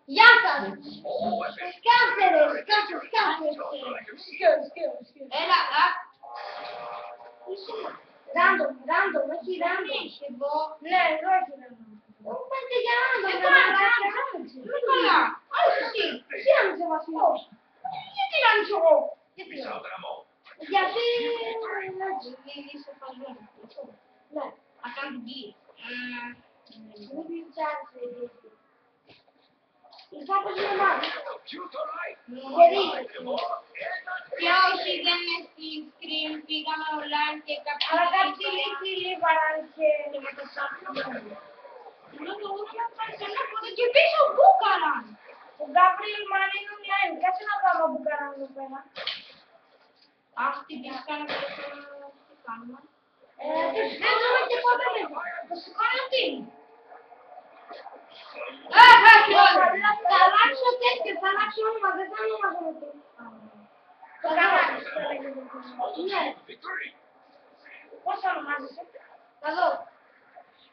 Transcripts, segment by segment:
Γεια σας! Σκάφτε ρε, σκάφτε. Έλα, Random, όχι random. Ναι, εγώ όχι random. Όχι πάτε για random. με καλά. Όχι εσύ. Τι άνοιξε βασιλός. Γιατί να άνοιξω εγώ. Γιατί είσαι φασμένο. ναι. Θα κάνω την κύλη. Μην πιτσάρεις. Κάπως είναι μάλλον. Και όσοι δεν έχει screen πήγαμε online και κάποιοι... Αλλά κάποιοι λίβαραν και με το σάκο. Και πίσω μπούκαραν. ο Γκάβριελ μάλλον είναι online. Κάτσε να βγάλω μπούκαραν εδώ πέρα. Αχ, την πισκάνε και τι κάνουμε. Δεν δούμε και πότε δεν. Το σηκώνω τι. Θα αλλάξω τέτοιο, θα αλλάξω όνομα, δεν θα ονομάζομαι τέτοιο. Το κανάλι θα λέγεται. Ναι. Πώς θα ονομάζεσαι. Θα δω.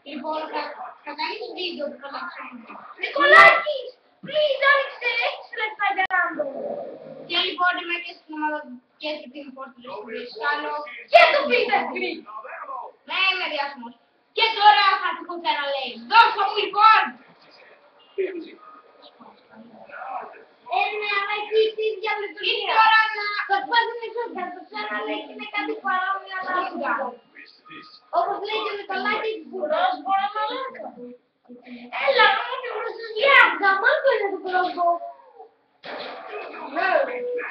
Λοιπόν, θα κάνεις βίντεο που θα αλλάξω. Νικολάκης! Please, άνοιξε 6 λεπτά για ράντο. Και λοιπόν είμαι και στην ομάδα και στην Team Fortress του Ρισκάλο. Και το Peter Green. Ναι, είμαι διάσημος. Και τώρα θα του πω να λέει. Δώστε μου λοιπόν! Ναι, αλλά εκεί τι διαλειτουργία. Είναι ώρα να... Θα σπάζει μισό κάτω, σαν να λέει και είναι κάτι παρόμοιο αλλά... Όπως λέει και ο Νικολάκης Μπουρός, μπορώ να αλλάξω. Έλα, μόνο και μπροστά. Γαμάτο είναι το κρόμπο.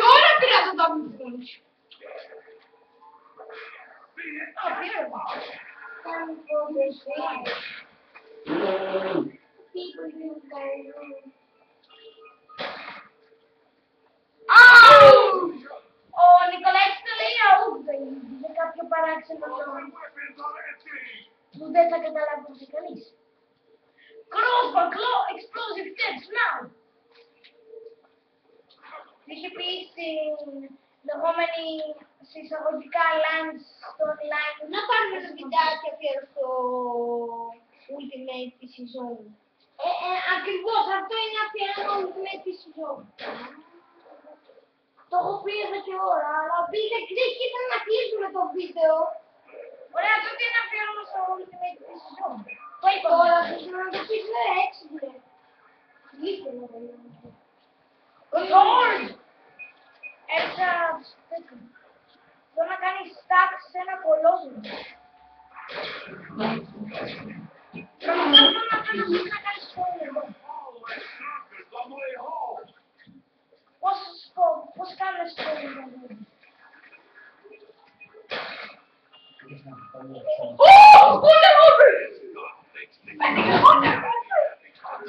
Τώρα πειράζω τα μπουκούνς. Ο Νικολάκης το λέει αούγδα για κάποιο παράξενο λόγο που δεν θα καταλάβει και κανείς. Crossbar, claw, explosive tips, now! Είχε πει στην λεγόμενη συσσαγωγικά lines στο online. Να πάρουμε το βιντεάκι αφιέρω στο Ultimate PC Zone. Ακριβώς, αυτό είναι αφιέρωμα Ultimate PC Zone. Το έχω πει εδώ και ώρα, αλλά πήγε και ήθελα να κλείσουμε το βίντεο. Ωραία, τότε είναι αφιέρωμα στο Ultimate PC Zone. Το είπα τώρα, θέλω να το πεις, ναι, έξι δουλεύει. Λύστε να το λέω. Control! Έτσι, θέλω να κάνεις stack σε ένα κολόσιμο. Θέλω να κάνεις spoiler. Πώς κάνεις spoiler.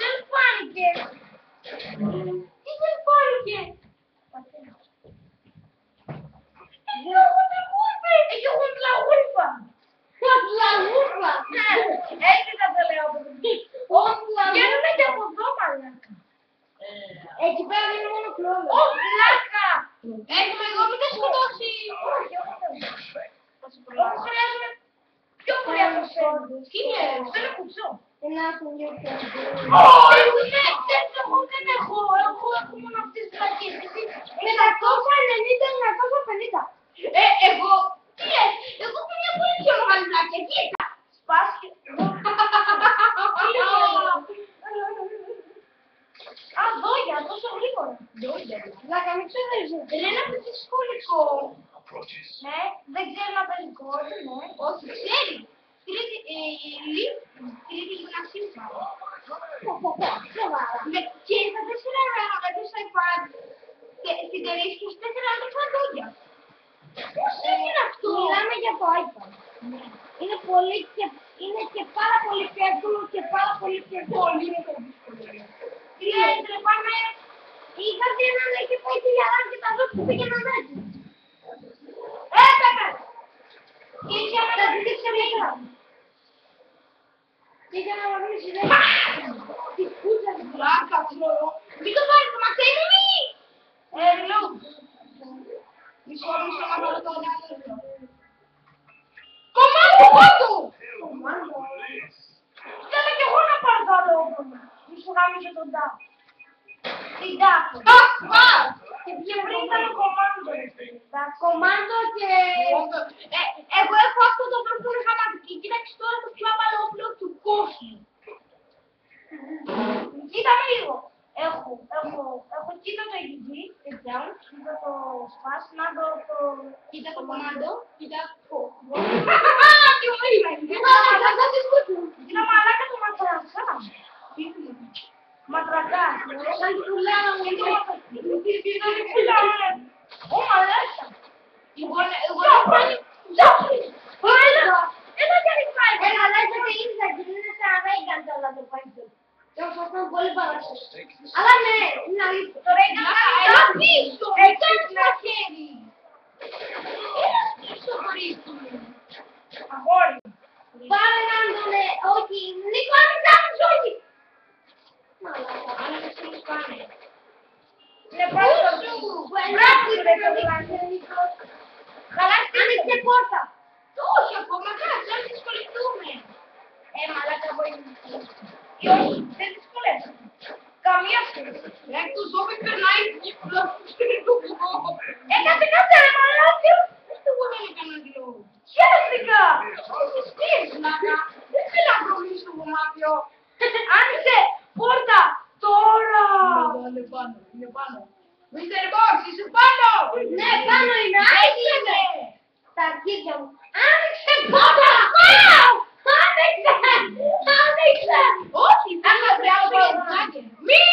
Δεν φάνηκε. Τι δεν φάνηκε. Έχει οντλαγούλφα. Οντλαγούλφα. Ναι, έτσι θα το λέω. Βγαίνουμε και από εδώ μαλάκα. Εκεί πέρα είναι μόνο κλώνα. Ω, πλάκα. Έχουμε εγώ μην τα σκοτώσει. Όχι, όχι χρειάζομαι. Ποιο χρειάζομαι. Τι είναι, θέλω κουτσό. Ένα κουνιό πια. Δεν έχω. Εγώ έχω μόνο αυτές τις πλακές. 990-950. Εγώ, τι λες, εγώ έχω μια πολύ πιο μεγάλη πλάκια, κοίτα. Σπάσει. Α, δόγια, τόσο γρήγορα. Λάκα, μην ξεδέζεσαι. Δεν είναι αυτό το σχολικό. Ναι, δεν ξέρει να παίζει κόρη, ναι. Όχι, ξέρει. Τρίτη γυμνασίου πάει. Και στα 4 ώρα μέσα στο iPad, στην τερίσια στα 4 άλλα λόγια. Πώς έγινε αυτό? Μιλάμε για το iPad. Είναι πολύ είναι και πάρα πολύ πιο εύκολο και πάρα πολύ πιο πολύ. Τι πάμε. Είχα δει έναν εκεί πάει τη λιαρά και τα δω που πήγαιναν έτσι. Έπαιξε! Και είχε ανακατήσει σε μικρά. Και είχε ανακατήσει σε τι κούτσα την Πλάκα, ξέρω. Μην το πάρεις, το μαθαίνει μη! Reload. Μισό να πάρω το άλλο. Κομμάτι κάτω! Θέλω κι εγώ να πάρω το άλλο. Μη σου γάμισε τον τάφ. Την τάφο. Και πιο πριν ήταν το κομμάντο. Τα κομμάντο και... Εγώ έχω αυτό το τρόπο που είναι γραμματική. Κοίταξε τώρα το πιο απαλό όπλο του κόσμου. Κοίτα με λίγο. Έχω κοίτα το EDG, κοίτα το σπάς, να το... Κοίτα το κομμάντο, κοίτα το... Τι ωραία είναι! Κοίτα μαλάκα το ματρακά. Ματρακά. Σαν τη πουλάνα μου. Κοίτα τη πουλάνα. Ω μαλάκα. Έλα και ριφάει. Έλα, λέτε και ήρθα και δεν είναι σαν Ρέγκαν τώρα το παντού. Και αυτό ήταν πολύ παράξενο. Αλλά ναι, είναι αλήθεια. Το Ρέγκαν θα πίσω. Εκεί στο χέρι. Έλα πίσω γρήγορα. Αγόρι. Πάμε να τον όχι. Νίκο, άνοιξα μου ζωή. Άνοιξε μου σπάνε. Είναι πάνω στο σου. Μπράβο, ρε το Νίκο. Άνοιξε πόρτα. Όχι ακόμα, κάτσε, ας δυσκολευτούμε. Μαλάκα μπορεί. Ή όχι, δεν δυσκολεύεται. Καμία σχέση. Τους όποι περνάει δίπλα του κάτσε ρε μαλάκα. Δεν το μπορώ να κάνω δυο. Χαίρεστηκα. Όχι στήρι, μαλάκα. Δεν θέλω να προβλήσω το δωμάτιο. Άνοιξε πόρτα τώρα. Είναι πάνω. Mr. Box, είσαι πάνω. Ναι, πάνω είναι. Άνοιξε. Τα αρχίδια μου. Άνοιξε πόρτα. Άνοιξε. Όχι, δεν θα πρέπει να μη!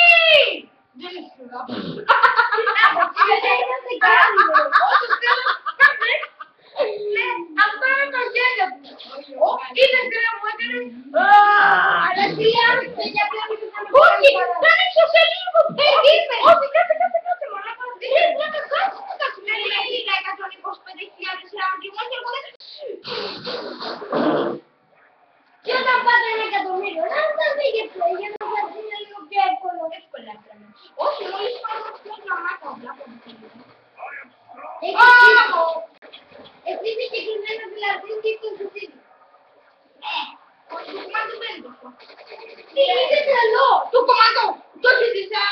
Δεν είναι σιγά. Αυτό είναι το γέλιο του. Είναι γέλιο μου, έκανε. Αλλά τι άνοιξε για πρέπει να με Όχι, θα ανοίξω σε λίγο. Όχι, κάτσε, μαλάκα. Δεν είναι να με κάτσεις. Κάτσε, με λέει 125.000 ευρώ και μόνο και εγώ δεν... Και όταν πάτε ένα εκατομμύριο, να σας δείτε πλέον για να σας είναι λίγο πιο εύκολο. Εύκολα, όχι, μόλις πάρω το πιο γραμμάτα, βλέπω. Εσύ συγκεκριμένα δηλαδή τι το ζητήσει. Όχι, το κομμάτι δεν είναι αυτό. Τι είναι τρελό. Το κομμάτι, το έχεις στα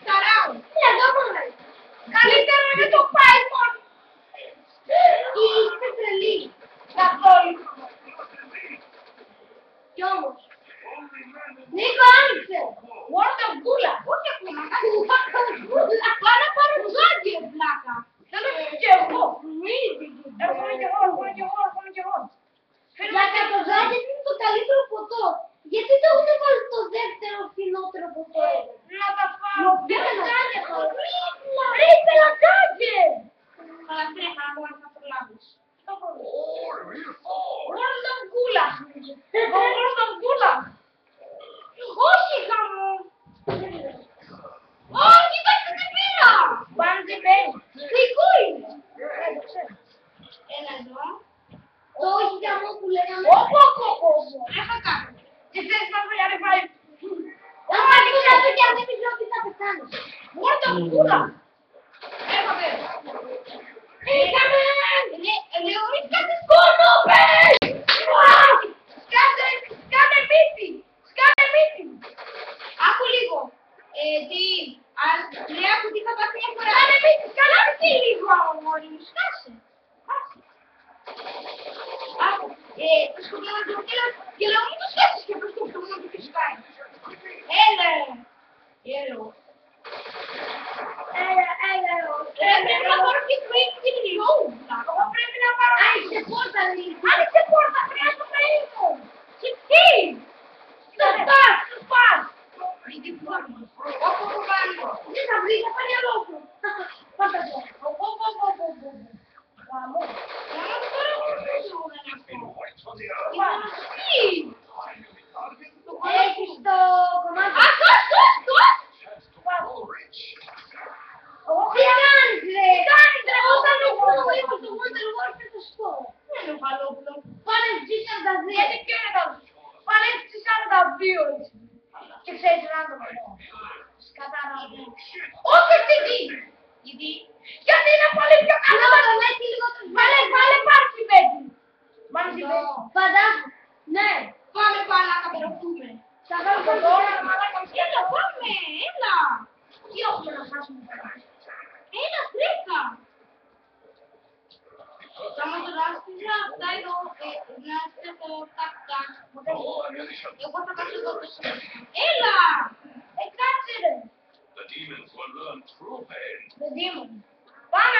27 round. Ναι, εδώ μόνο. Καλύτερα είναι το Python. Είστε τρελοί. Καθόλου. Κι όμως. Νίκο, άνοιξε. Word of Gula. Όχι ακόμα, κάτι Πάω να πάρω ζάκι, πλάκα. Θέλω και εγώ. Έρχομαι κι εγώ. Πλάκα, το ζάκι είναι το καλύτερο ποτό. Γιατί το έχουν βάλει το δεύτερο φθηνότερο ποτό. Να τα φάω. Δεν είναι ζάκι αυτό. Ρε, ήθελα ζάκι. Αλλά τρέχα να μπορείς να προλάβεις. Word of Gula. Word of Gula. Όχι, γάμο. Όχι, κοιτάξτε τι πήρα. Μπάνζι μπαίνει. Δικό είναι. Έλα εδώ. Το όχι γαμό που λέγαμε. Όπο. Έχα κάνει. Τι θες να βρει αρεβάει. Θα πάρει κάτω και αν δεν ξέρω τι θα πεθάνω. Word of Gula. Έρχομαι. Είχαμε! Λεωρίς κάτι σκόνοπες. Σκάτε μύτη. Άκου λίγο. Λέει άκου τι θα πας μια φορά. Σκάτε μύτη λίγο αγόρι μου. Σκάσε. Άκου. Το σκοτεινό του και λέω μην το σκάσεις και πες το σκοτεινό του και σκάει. Έλα. Πρέπει να πάρω και το ίδιο λίγο. Εγώ πρέπει να πάρω. Άνοιξε πόρτα λίγο. Άνοιξε πόρτα, χρειάζεται να ήρθω. Και τι. Θα πας. Γιατί πλάμα. Όπου πάνω. Δεν θα βρει, θα πάρει αλόφου. Πάτα το. Γάμο. Τώρα γνωρίζω δεν αυτό. Τι. Έχεις το κομμάτι. Τι κάνεις ρε. Όταν το πρώτο είπα το Wonder War και το σκό. Δεν είναι παλόπουλο. Πάνε G42. Γιατί ποιο είναι το πάνε στις 42 έτσι. Και ξέρεις να το πω. Σκατάρα. Όχι εσύ. Γιατί είναι πολύ πιο καλό. Βάλε πάρτι παιδί. Φαντάσου. Ναι. Πάμε να καπεροφούμε. Θα βάλω το Τώρα μαλάκα. Έλα πάμε. Έλα. Κάτσε το τακ-τακ. Εγώ θα κάτσω εδώ πίσω. Έλα! Κάτσε ρε. The demon. Πάμε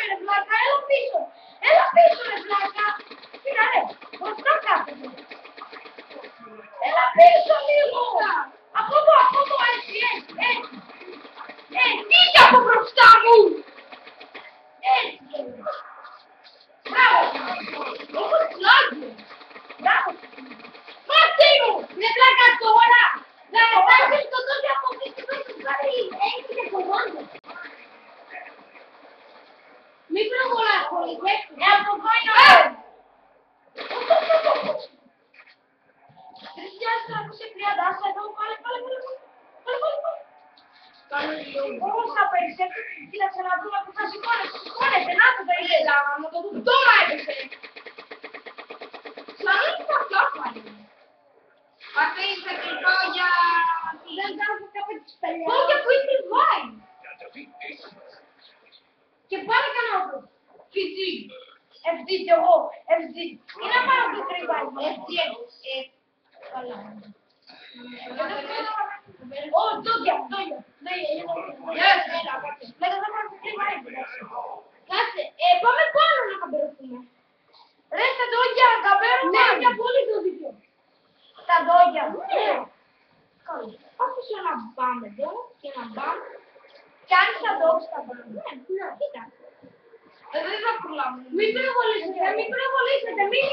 ρε βλάκα, έλα πίσω. Έλα πίσω ρε βλάκα. Κοίτα ρε, μπροστά κάθεται. Έλα πίσω λίγο. Από εδώ, έτσι. Βγήκε από μπροστά μου. Έτσι. Μπράβο. Έχω σλάγιο. Μπράβο. Μάτι μου. Ρε βλάκα τώρα. Να κατάσεις το τόσο από πίσω του πάρει. Έχει και κομμάτι. Μην προβολάχωρεις, έτσι. Από εδώ είναι ωραίο. 3.330, άσε εδώ, πάλι. Όσα περισσεύει, κοίταξε να δούμε που θα σηκώνεται, να το είδα, να το δούμε, τώρα έπεσε. Σαν είναι τα πιόφαλη. Αφήστε κρυφό για... Δεν κάνω κάποια της πελιάς. Όχι, που είναι κρυβάει. Και πάλι κάνω αυτό. FD. FD κι εγώ. FD. Είναι πάρα πολύ κρυβά. FD. Καλά. Ω, ντόγια. Yes. Μετά θα πάμε κρυβά. Κάτσε. Πάμε πάνω να καμπερωθούμε. Ρε, τα ντόγια. Καμπέρουμε. Ναι, είναι πολύ το δίκιο. Τα ντόγια. Ναι. Καλά. Άφησε ένα μπαμ εδώ και ένα μπαμ. Κι αν θα δώσει τα μπαμ. Ναι, κοίτα. Δεν θα προλάβουμε. Μην πυροβολήσετε, μην.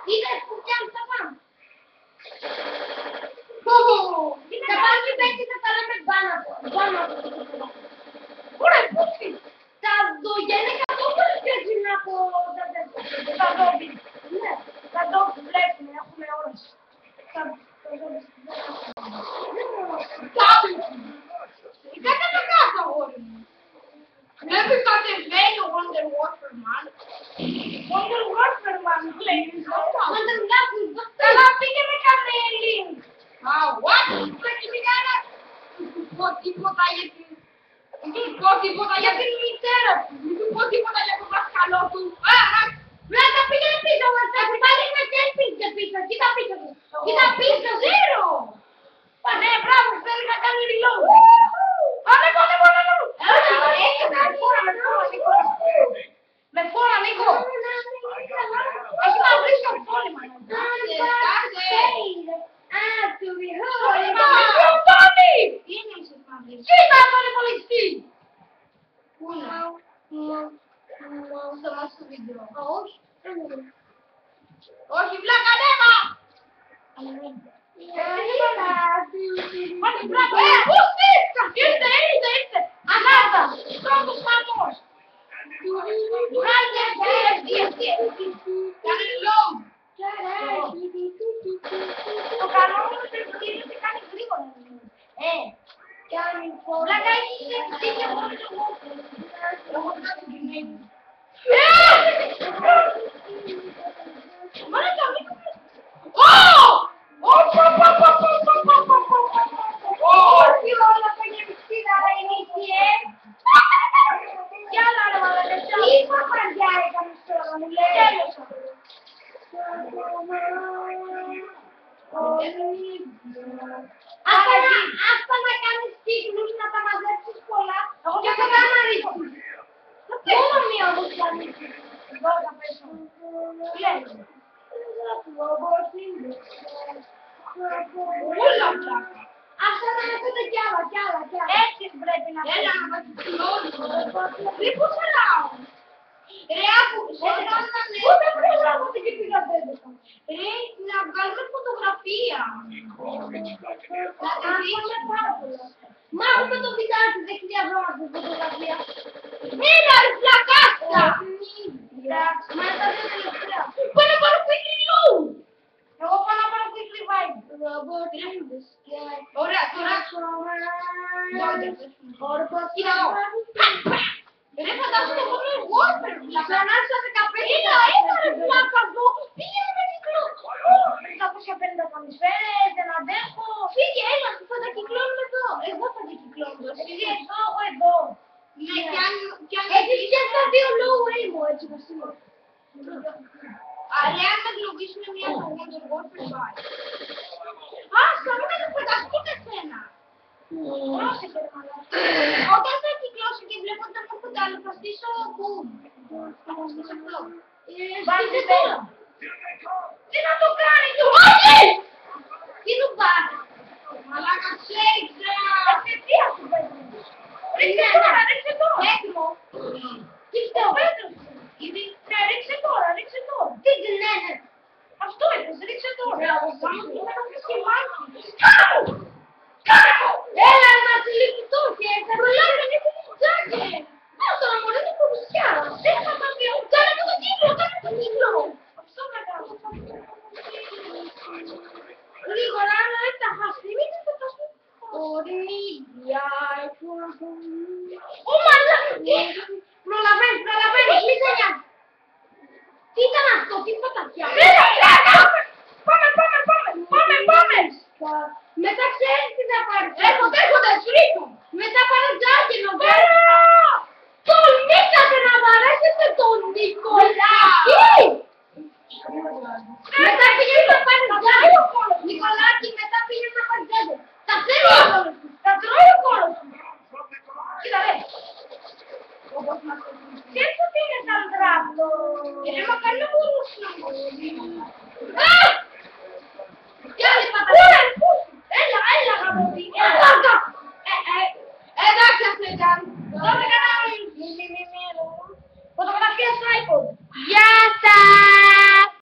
Είδες που πιάνει τα μπαμ. Τα μπαμ και πέφτει θα τα λέμε μπάνα. Ωραία, πούστη. Τα δόγια είναι 100 φορές πιο ζυμνά από τα δόμπι. Ναι, τα δόμπι βλέπουμε, έχουμε ώρες. Κάτσε το κάτω, αγόρι μου. Βλέπεις κατεβαίνει ο Wonder Warfare-Man. Wonder Warfare-Man, λέει. Wonder Warfare-Man. Καλά πήγε με κάνε link. What? Πρέπει να κάνω. Του πω τίποτα για την μητέρα του. Μην του πω τίποτα για τον δάσκαλό του. Βλάκα πήγαινε πίσω μας. Θα πάλι με και πίσω. Κοίτα πίσω του. Κοίτα πίσω. Zero. Ναι, μπράβο, θέλει να κάνει reload. Πάμε. Με φόρα, Νίκο. Έχει να βρεις το πόλημα. Τι είναι είσαι να βρεις. Κοίτα τον υπολογιστή. Πού είναι. Σταμάτη το βίντεο. Όχι, βλάκα, ανέβα. Πάτε μπράβο, πούστη! Ήρθε! Ανάβα! Πρώτος χαμός! Βγάλτε κάνε load! Το καλό είναι ότι κάνει γρήγορα. Βλάκα έχεις FD και μόνο το μόφο. Εγώ κάνω την ίδια. Μάνα το μήκο μου! Όχι όλα τα γεμιστήρα αλλά είναι εκεί, Κι άλλα ρε μαλακά. Τι παπαριά έκανες τώρα, μου λέει. Τέλειωσα. Άστα να κάνεις κύκλους, να τα μαζέψεις πολλά και θα τα αναρρίξεις. Μόνο μία όμως θα ανοίξεις. Εδώ τα πέσω. Λέει. Ούλα πλάκα. Αυτά να έχετε κι άλλα. Έτσι πρέπει να πεις. Έλα να μας κλώνεις. Μη που χαλάω. Ρε άκου. Ούτε προλάβω ότι και πήγα πέντεκα. Ρε να βγάλουμε φωτογραφία. Να τα δείξουμε πάρα πολλά. Μα έχουμε το βιντεάκι, δεν χρειαζόμαστε φωτογραφία. Έλα ρε πλακάστα. Μα τα δύο τελευταία. Πάνε πάνω quickly load. Εγώ πάνω quickly vibe. Ωραία, τώρα. Κοίτα εδώ. Ρε φαντάζομαι εγώ είμαι Warfare. Σαν άρχισα 15. Έλα ρε πλάκα εδώ. Πήγαινε με κύκλο. 250 πανισφαίρες, δεν αντέχω. Φύγε, έλα, θα τα κυκλώνουμε εδώ. Εγώ θα τα κυκλώνω. Εσύ εδώ, εγώ εδώ. Ναι, κι αν... Έχεις και τα δύο low aim, έτσι μας είναι. Αλλά αν με globίσουν μια ζωή, το εγώ θα πάει. Α, θέλω να το φανταστώ και εσένα. Πρόσεχε, ρε μαλάκα. Όταν θα κυκλώσω και βλέπω ότι θα μου έρχονται άλλο, θα στήσω πού. Θα μου στήσω αυτό. Βάζε τώρα. Τι να το κάνει, του όχι! Τι του πάρει. Μαλάκα, ξέρει, Ευθεία σου παίζει. ρίξε τώρα, ρίξε τώρα. Έτοιμο. Τι φταίω. Ναι, ρίξε τώρα, ρίξε τώρα. Τι την είναι. Αυτό είπες, ρίξε τώρα. Έλα να τη λυπηθώ και θα προλάβει να μην κουμπουτσάκι. Άστο να μωρέ την κουμπουτσιά. Δεν θα τα πει. Κάνε μου το κύκλο, κάνε μου το κύκλο. Αυτό να κάνω. Γρήγορα, αλλά δεν τα χάσει. Μην τα χάσει. Ωρίδια, έχω να πω. Ω μαλάκα. Προλαβαίνεις, κλείσε νιά. Τι ήταν αυτό, τι φωτατιά. Πάμε. Μετά ξέρεις τι θα πάρεις. Έρχονται, σφρίχτω.